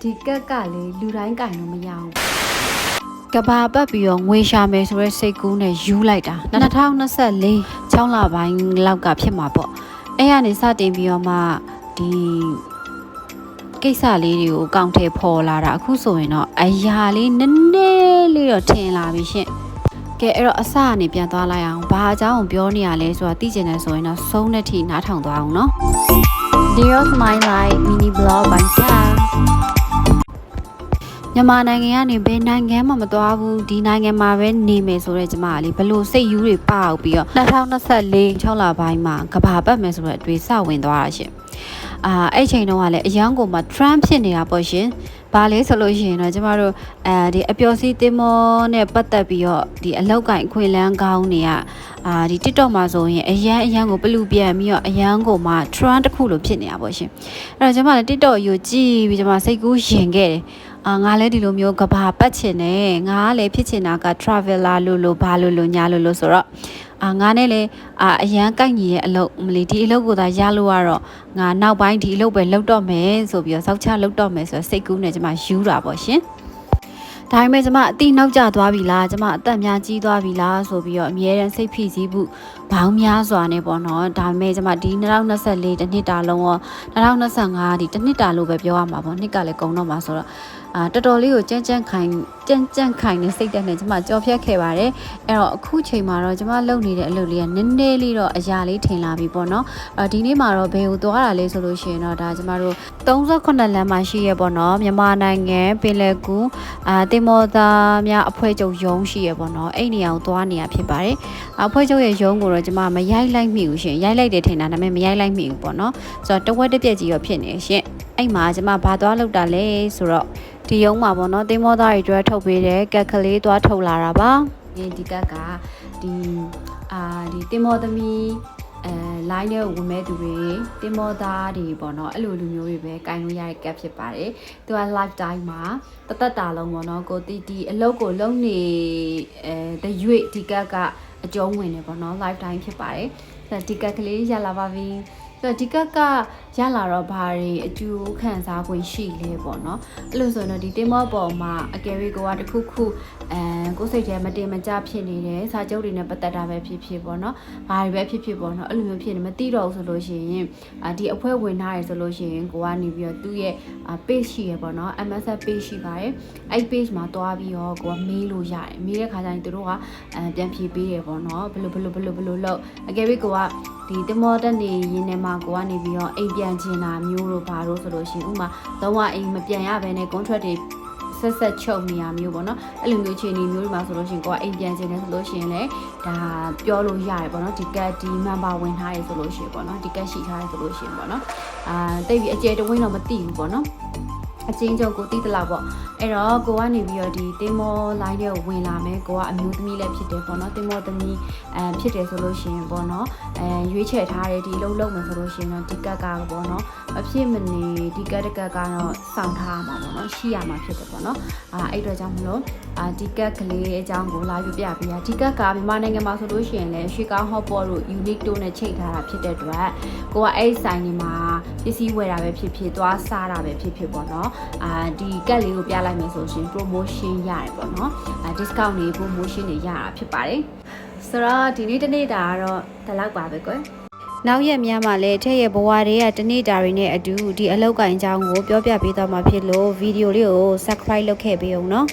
ဒီကက်ကလေလူတိုင်းကင်လို့မရဘူးကဘာပတ်ပြီးတော့ငွေရှာမယ်ဆိုရဲစိတ်ကူးနဲ့ယူလိုက်တာ2024 6လပိုင်းလောက်ကဖြစ်မှာပေါ့အဲ့ကနေစတင်ပြီးတော့မှဒီကိစ္စလေးတွေကိုအကောင့်ထဲပေါ်လာတာအခုဆိုရင်တော့အရာလေးနည်းနည်းလေးတော့ထင်လာပြီရှင့်ကဲအဲ့တော့အစကနေပြန်သွားလိုက်အောင်ဘာအကြောင်းကိုပြောနေရလဲဆိုတာသိချင်တယ်ဆိုရင်တော့ဆုံးတဲ့ထိနားထောင်သွားအောင်နော် Day of my life mini blog by Sam မြန်မာနိုင်ငံကနေဘယ်နိုင်ငံမှမသွားဘူးဒီနိုင်ငံမှာပဲနေမယ်ဆိုတော့ကျမကလေဘလို့စိတ်ယူတွေပေါက်ပြီးတော့2024 6လပိုင်းမှာကဘာပတ်မယ်ဆိုတော့အတွေ့စဝင်သွားတာရှင်အဲ့ချိန်တုန်းကလည်းအရန်ကိုမှ Trump ဖြစ်နေတာပေါ့ရှင်ဘာလဲဆိုလို့ရှိရင်တော့ကျမတို့ဒီအပျော်စီးတင်မောနဲ့ပတ်သက်ပြီးတော့ဒီအလောက်ကင်အခွင့်အလမ်းကောင်းတွေကဒီ TikTok မှာဆိုရင်အရန်ကိုပလူပြန်ပြီးတော့အရန်ကိုမှ Trump တစ်ခုလိုဖြစ်နေတာပေါ့ရှင်အဲ့တော့ကျမလည်း TikTok ကိုကြည့်ပြီးကျမစိတ်ကူးရင်ခဲ့တယ်ငါလည်းဒီလိုမျိုးကဘာပတ်ချင်တယ်ငါကလည်းဖြစ်ချင်တာက traveler လို့ဘာလို့ညာလို့ဆိုတော့ငါနဲ့လေအရန်ကိုက်ညီရဲ့အလုပ်မလီဒီအလုပ်ကိုသာရလို့ရတော့ငါနောက်ပိုင်းဒီအလုပ်ပဲလုပ်တော့မယ်ဆိုပြီးတော့စောက်ချလုပ်တော့မယ်ဆိုတော့စိတ်ကူးနဲ့ကျမယူတာပေါ့ရှင်ဒါပေမဲ့ကျမအတိနောက်ကျသွားပြီလားကျမအသက်များကြီးသွားပြီလားဆိုပြီးတော့အမြဲတမ်းစိတ်ဖိစီးမှုဘောင်းများစွာနဲ့ပေါ့နော်ဒါပေမဲ့ကျမဒီ2024တစ်နှစ်တာလုံးရော2025ဒီတစ်နှစ်တာလို့ပဲပြောရမှာပေါ့နှစ်ကလည်းကုန်တော့မှာဆိုတော့တော်တော်လေးကိုကြမ်းခိုင်နေစိတ်တက်နေကျမကြော်ဖြတ်ခဲ့ပါတယ်အဲ့တော့အခုချိန်မှာတော့ကျမလုပ်နေတဲ့အလုပ်လေးကနည်းနည်းလေးတော့အရာလေးထင်လာပြီပေါ့နော်ဒီနေ့မှာတော့ဘယ်ကိုသွားတာလဲဆိုလို့ရှိရင်တော့ဒါကျမတို့38လမ်းမှာရှိရပေါ့နော်မြန်မာနိုင်ငံပင်လယ်ကူတင်မောသားများအဖွဲ့ချုပ်ရုံးရှိရပေါ့နော်အဲ့နေရာကိုသွားနေရဖြစ်ပါတယ်အဖွဲ့ချုပ်ရဲ့ရုံးကိုတော့ကျမမရိုက်လိုက်မိဘူးရှင်ရိုက်လိုက်တယ်ထင်တာဒါပေမဲ့မရိုက်လိုက်မိဘူးပေါ့နော်ဆိုတော့တဝက်တစ်ပြက်ကြီးရောဖြစ်နေရှင်အဲ့မှာကျမဘာသွားလောက်တာလဲဆိုတော့ဒီရုံးမှာပေါ့နော်တင်မောသားတွေကျွဲထုတ်ပေးတယ်ကက်ကလေးသွားထုတ်လာတာပါဒီကက်ကဒီတင်မောသမီးလိုင်းနဲ့ဝင်မဲ့သူတွေတင်မောသားတွေပေါ့နော်အဲ့လိုလူမျိုးတွေပဲကင်လို့ရတဲ့ကက်ဖြစ်ပါတယ်သူက lifetime မှာတတာလုံးပေါ့နော်ကိုတီအလုပ်ကိုလုံးနေthe ရွေဒီကက်ကအကျုံးဝင်နေပေါ့နော် lifetime ဖြစ်ပါတယ်ဒီကက်ကလေးရလာပါပြီဒီကက်ကရလာတော့ဘာတွေအကျိုးခံစား권ရှိလဲပေါ့နော်အဲ့လိုဆိုတော့ဒီတင်မောပေါ်မှာအကယ်၍ကိုကတခုခုကိုယ်စိတ်ထဲမတင်မကြဖြစ်နေတယ်စာချုပ်တွေနဲ့ပတ်သက်တာပဲဖြစ်ပေါ့နော်ဘာတွေပဲဖြစ်ပေါ့နော်အဲ့လိုမျိုးဖြစ်နေမသိတော့ဘူးဆိုလို့ရှိရင်ဒီအဖွဲဝင်ထားရဆိုလို့ရှိရင်ကိုကနေပြီးတော့သူ့ရဲ့ page ရှိရပေါ့နော် MSF page ရှိပါတယ်အဲ့ page မှာတွားပြီးတော့ကိုကမေးလို့ရတယ်မေးတဲ့ခါကျရင်သူတို့ကပြန်ဖြေပေးတယ်ပေါ့နော်ဘယ်လိုလုပ်အကယ်၍ကိုကဒီတင်မောတက်နေရင်းနဲ့မှကိုကနေပြီးတော့အိမ်ပြန်ချင်တာမျိုးတို့ဘာလို့ဆိုလို့ရှိရင်ဥမာလုံးဝအိမ်မပြန်ရဘဲနဲ့ contract တွေဆက်ချုပ်နေရမျိုးပေါ့နော်အဲ့လိုမျိုးအခြေအနေမျိုးတွေမှာဆိုလို့ရှိရင်ကိုကအိမ်ပြန်ချင်တယ်ဆိုလို့ရှိရင်လည်းဒါပြောလို့ရတယ်ပေါ့နော်ဒီကတ်ဒီ member ဝင်ထားရဆိုလို့ရှိရင်ပေါ့နော်ဒီကတ်ရှိထားရဆိုလို့ရှိရင်ပေါ့နော်တိတ်ပြီးအကျယ်တဝင်းတော့မသိဘူးပေါ့နော်အချင်းချုပ်ကိုတီးတလားပေါ့အဲ့တော့ကိုကနေပြီးတော့ဒီတင်မောလိုင်းတွေကိုဝင်လာမယ်ကိုကအမျိုးသမီးလည်းဖြစ်တယ်ပေါ့နော်တင်မောသမီးဖြစ်တယ်ဆိုလို့ရှိရင်ပေါ့နော်ရွေးချယ်ထားတယ်ဒီလုံးလုံးမယ်ဆိုလို့ရှိရင်တော့ဒီကက်ကပေါ့နော်အဖြစ်မနေဒီကက်ကကတော့စောင့်ထားမှာပေါ့နော်ရှိရမှာဖြစ်တယ်ပေါ့နော်အဲ့တော့ကြောင့်မလို့ဒီကက်ကလေးအကြောင်းကိုလာပြပြပေးရဒီကက်ကမြန်မာနိုင်ငံမှာဆိုလို့ရှိရင်လည်းရွှေကောင်းဟော့ပေါ်တို့ unique တို့နဲ့ချိန်ထားတာဖြစ်တဲ့အတွက်ကိုကအဲ့ဆိုင်တွေမှာပစ္စည်းဝယ်တာပဲဖြစ်သွားစားတာပဲဖြစ်ပေါ့နော်ဒီကက်လေးကိုပြလိုက်မယ်ဆိုရှင် promotion ရတယ်ပေါ့နော်discount တွေ promotion တွေရတာဖြစ်ပါတယ်ဆိုတော့ဒီနေ့တနေ့တာကတော့ဒီလောက်ပါပဲကွယ်နောက်ရက်များမှာလည်းတဲ့ရဲ့ဘဝတွေကတနေ့တာတွေနဲ့အတူဒီအလောက်ကင်အကြောင်းကိုပြောပြပေးသွားမှာဖြစ်လို့ဗီဒီယိုလေးကို subscribe လုပ်ခဲ့ပေးအောင်နော်